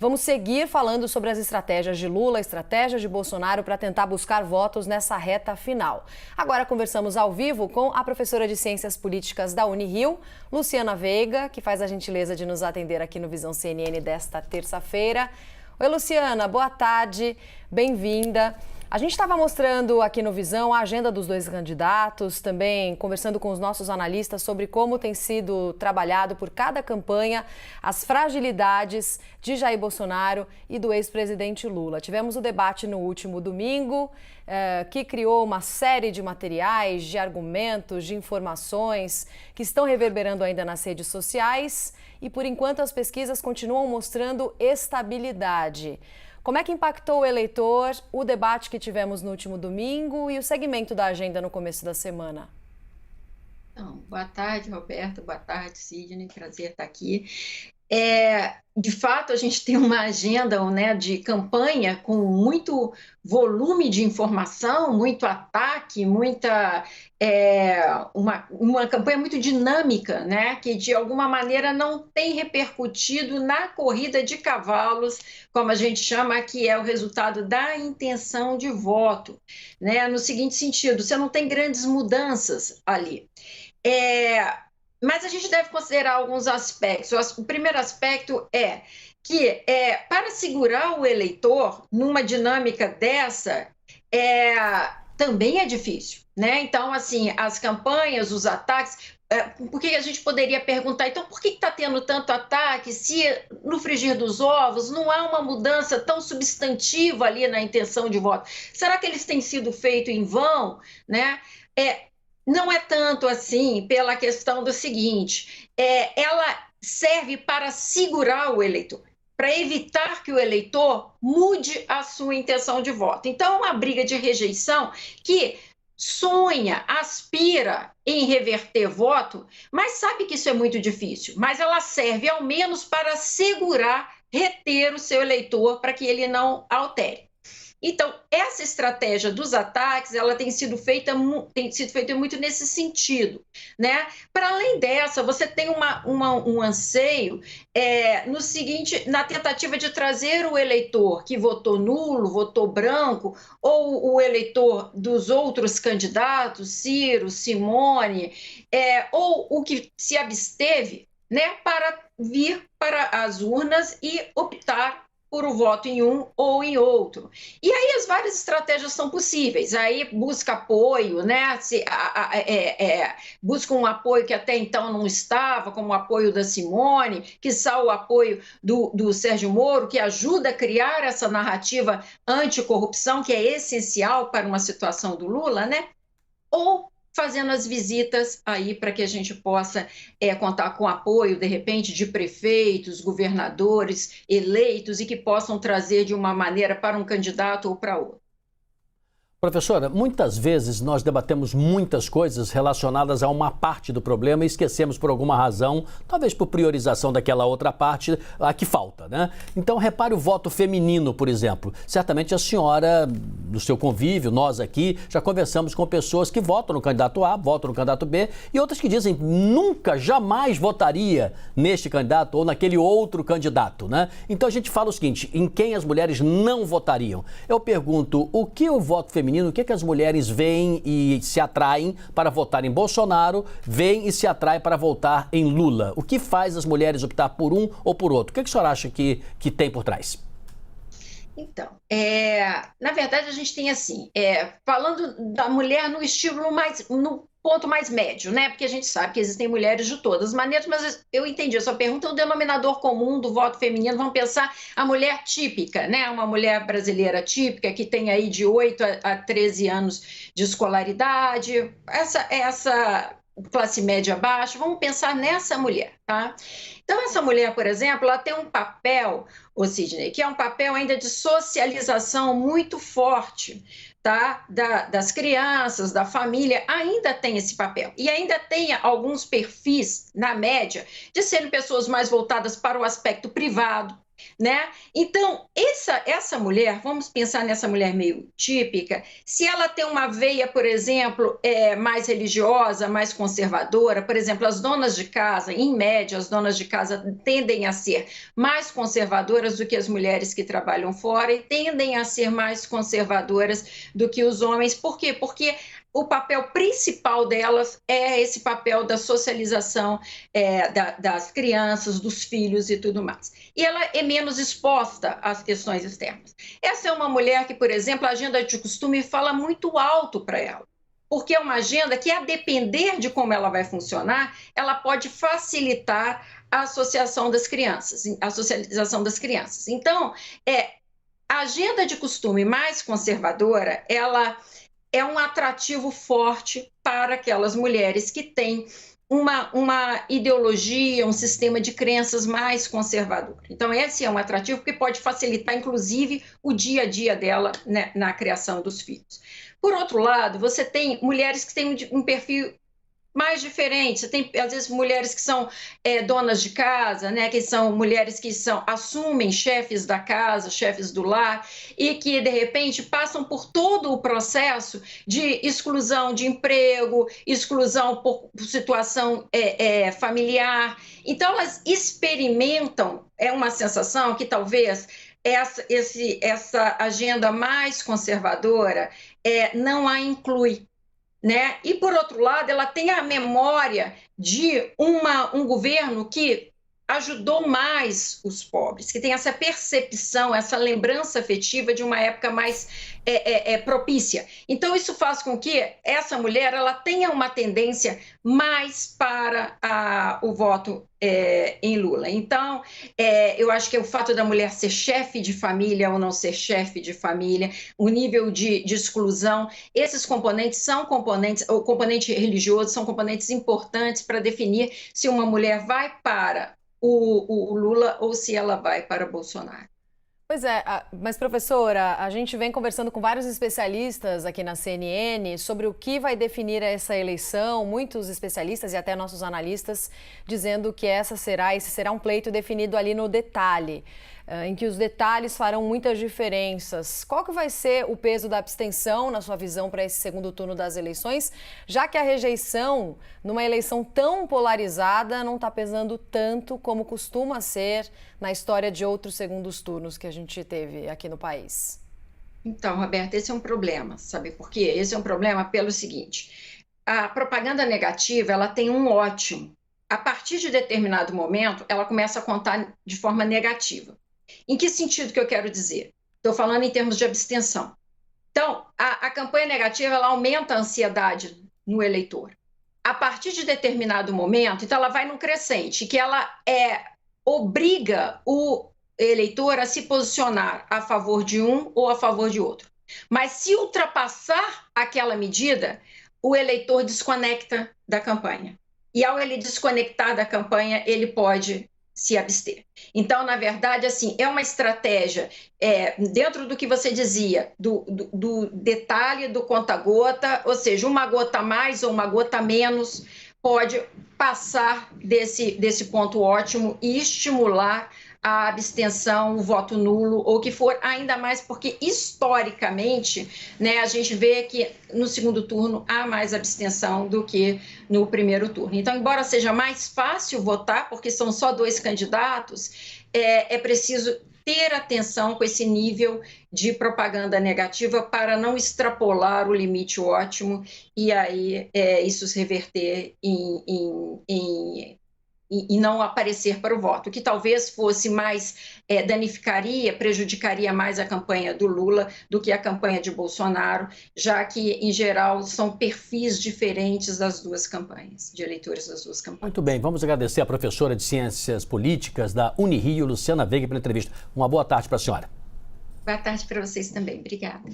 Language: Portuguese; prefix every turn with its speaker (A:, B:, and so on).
A: Vamos seguir falando sobre as estratégias de Lula, estratégias de Bolsonaro para tentar buscar votos nessa reta final. Agora conversamos ao vivo com a professora de Ciências Políticas da Unirio, Luciana Veiga, que faz a gentileza de nos atender aqui no Visão CNN desta terça-feira. Oi, Luciana, boa tarde, bem-vinda. A gente estava mostrando aqui no Visão a agenda dos dois candidatos, também conversando com os nossos analistas sobre como tem sido trabalhado por cada campanha as fragilidades de Jair Bolsonaro e do ex-presidente Lula. Tivemos o debate no último domingo, que criou uma série de materiais, de argumentos, de informações que estão reverberando ainda nas redes sociais e, por enquanto, as pesquisas continuam mostrando estabilidade. Como é que impactou o eleitor o debate que tivemos no último domingo e o segmento da agenda no começo da semana?
B: Então, boa tarde, Roberto. Boa tarde, Sidney. Prazer estar aqui. De fato, a gente tem uma agenda, né, de campanha com muito volume de informação, muito ataque, uma campanha muito dinâmica, né, que de alguma maneira não tem repercutido na corrida de cavalos, como a gente chama, que é o resultado da intenção de voto, né, no seguinte sentido, você não tem grandes mudanças ali. Mas a gente deve considerar alguns aspectos. O primeiro aspecto é que, para segurar o eleitor numa dinâmica dessa, também é difícil, né? Então, assim, as campanhas, os ataques... Por que a gente poderia perguntar, então, por que está tendo tanto ataque se, no frigir dos ovos, não há uma mudança tão substantiva ali na intenção de voto? Será que eles têm sido feitos em vão, né? Não é tanto assim pela questão do seguinte, ela serve para segurar o eleitor, para evitar que o eleitor mude a sua intenção de voto. Então, é uma briga de rejeição que sonha, aspira em reverter voto, mas sabe que isso é muito difícil, mas ela serve ao menos para segurar, reter o seu eleitor para que ele não altere. Então, essa estratégia dos ataques, ela tem sido feita muito nesse sentido, né? Para além dessa, você tem um anseio no seguinte, na tentativa de trazer o eleitor que votou nulo, votou branco, ou o eleitor dos outros candidatos, Ciro, Simone, ou o que se absteve, né, para vir para as urnas e optar por o voto em um ou em outro. E aí as várias estratégias são possíveis. Aí busca apoio, né? Busca um apoio que até então não estava, como o apoio da Simone, quiçá o apoio do Sérgio Moro, que ajuda a criar essa narrativa anticorrupção, que é essencial para uma situação do Lula, né? Ou fazendo as visitas aí para que a gente possa contar com apoio, de repente, de prefeitos, governadores eleitos e que possam trazer de uma maneira para um candidato ou para outro.
C: Professora, muitas vezes nós debatemos muitas coisas relacionadas a uma parte do problema e esquecemos por alguma razão, talvez por priorização daquela outra parte, a que falta, né? Então, repare o voto feminino, por exemplo. Certamente a senhora, no seu convívio, nós aqui, já conversamos com pessoas que votam no candidato A, votam no candidato B, e outras que dizem nunca, jamais votaria neste candidato ou naquele outro candidato, né? Então a gente fala o seguinte, em quem as mulheres não votariam? Eu pergunto, o que o voto feminino, o que as mulheres veem e se atraem para votar em Bolsonaro, veem e se atraem para votar em Lula? O que faz as mulheres optar por um ou por outro? O que a senhora acha que tem por trás?
B: Então, na verdade a gente tem assim, falando da mulher no estilo no ponto mais médio, né? Porque a gente sabe que existem mulheres de todas as maneiras, mas eu entendi a sua pergunta, o denominador comum do voto feminino, vamos pensar a mulher típica, né? Uma mulher brasileira típica que tem aí de 8 a 13 anos de escolaridade, essa classe média baixa, vamos pensar nessa mulher, tá? Então, essa mulher, por exemplo, ela tem um papel, Sidney, que é um papel ainda de socialização muito forte, tá? Das crianças, da família, ainda tem esse papel. E ainda tem alguns perfis, na média, de serem pessoas mais voltadas para o aspecto privado, né? Então, essa mulher, vamos pensar nessa mulher meio típica, se ela tem uma veia, por exemplo, mais religiosa, mais conservadora, por exemplo, as donas de casa, em média, as donas de casa tendem a ser mais conservadoras do que as mulheres que trabalham fora e tendem a ser mais conservadoras do que os homens. Por quê? Porque o papel principal delas é esse papel da socialização das crianças, dos filhos e tudo mais. E ela é menos exposta às questões externas. Essa é uma mulher que, por exemplo, a agenda de costume fala muito alto para ela, porque é uma agenda que, a depender de como ela vai funcionar, ela pode facilitar a associação das crianças, a socialização das crianças. Então, a agenda de costume mais conservadora, ela é um atrativo forte para aquelas mulheres que têm uma ideologia, um sistema de crenças mais conservador. Então, esse é um atrativo porque pode facilitar, inclusive, o dia a dia dela, né, na criação dos filhos. Por outro lado, você tem mulheres que têm um perfil mais diferente. Você tem, às vezes, mulheres que são donas de casa, né, que são mulheres que assumem chefes da casa, chefes do lar, e que, de repente, passam por todo o processo de exclusão de emprego, exclusão por situação familiar. Então, elas experimentam, é uma sensação que talvez essa agenda mais conservadora não a inclui, né? E, por outro lado, ela tem a memória de um governo que ajudou mais os pobres, que tem essa percepção, essa lembrança afetiva de uma época mais propícia. Então, isso faz com que essa mulher ela tenha uma tendência mais para o voto em Lula. Então, eu acho que o fato da mulher ser chefe de família ou não ser chefe de família, o nível de exclusão, esses componentes são componentes, o componente religioso são componentes importantes para definir se uma mulher vai para o Lula ou se ela vai para Bolsonaro.
A: Pois é, mas professora, a gente vem conversando com vários especialistas aqui na CNN sobre o que vai definir essa eleição, muitos especialistas e até nossos analistas dizendo que esse será um pleito definido ali no detalhe, em que os detalhes farão muitas diferenças. Qual que vai ser o peso da abstenção, na sua visão, para esse segundo turno das eleições, já que a rejeição, numa eleição tão polarizada, não está pesando tanto como costuma ser na história de outros segundos turnos que a gente teve aqui no país?
B: Então, Roberta, esse é um problema, sabe por quê? Esse é um problema pelo seguinte: a propaganda negativa, ela tem um ótimo. A partir de determinado momento, ela começa a contar de forma negativa. Em que sentido que eu quero dizer? Estou falando em termos de abstenção. Então, a campanha negativa, ela aumenta a ansiedade no eleitor. A partir de determinado momento, então ela vai num crescente, que ela obriga o eleitor a se posicionar a favor de um ou a favor de outro. Mas se ultrapassar aquela medida, o eleitor desconecta da campanha. E ao ele desconectar da campanha, ele pode se abster. Então, na verdade, assim, é uma estratégia dentro do que você dizia, do detalhe do conta-gota, ou seja, uma gota a mais ou uma gota a menos pode passar desse ponto ótimo e estimular a abstenção, o voto nulo, ou o que for, ainda mais porque, historicamente, né, a gente vê que no segundo turno há mais abstenção do que no primeiro turno. Então, embora seja mais fácil votar, porque são só 2 candidatos, é preciso ter atenção com esse nível de propaganda negativa para não extrapolar o limite ótimo e aí isso se reverter e não aparecer para o voto, que talvez fosse mais, prejudicaria mais a campanha do Lula do que a campanha de Bolsonaro, já que, em geral, são perfis diferentes das duas campanhas, de eleitores das duas campanhas.
C: Muito bem, vamos agradecer a professora de Ciências Políticas da Unirio, Luciana Veiga, pela entrevista. Uma boa tarde para a senhora.
B: Boa tarde para vocês também, obrigada.